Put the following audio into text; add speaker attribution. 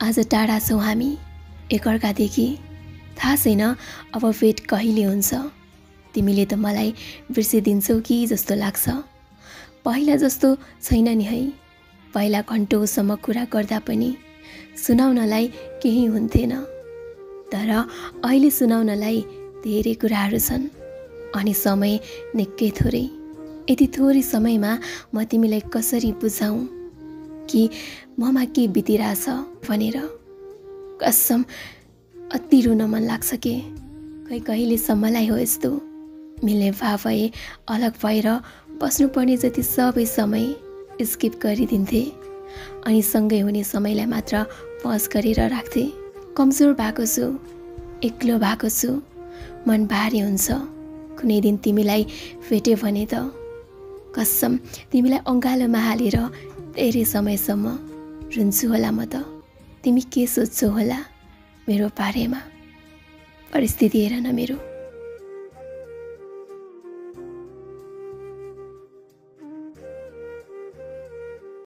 Speaker 1: आज टाढा छौँ हामी एकअर्कादेखि। थाहा छैन अब भेट कहिले हुन्छ। तिमीले त मलाई बिर्सिदिन्छौ कि जस्तो लाग्छ। पहिला जस्तो छैन नि है। पहिला घन्टौँसम्म कुरा गर्दा पनि सुनाउनलाई केही हुन्थेन, तर अहिले सुनाउनलाई धेरै कुराहरू छन् अनि समय निकै थोरै। यति थोरै समयमा म तिमीलाई कसरी बुझाउँ कि ममा के बितिरहेछ भनेर। कसम अति रुन मन लाग्छ के। कहिलेसम्मलाई हो यस्तो। मिल्ने भए भए अलग भएर बस्नुपर्ने जति सबै समय स्किप गरिदिन्थे अनि सँगै हुने समयलाई मात्र पज गरेर राख्थे। कमजोर भएको छु, एक्लो भएको छु, मन भारी हुन्छ कुनै दिन तिमीलाई भेट्यो भने त। कसम तिमीलाई अँगालोमा हालेर धेरै समयसम्म रुन्छु होला म त। तिमी के सोच्छौ होला मेरो बारेमा? परिस्थिति हेर न मेरो।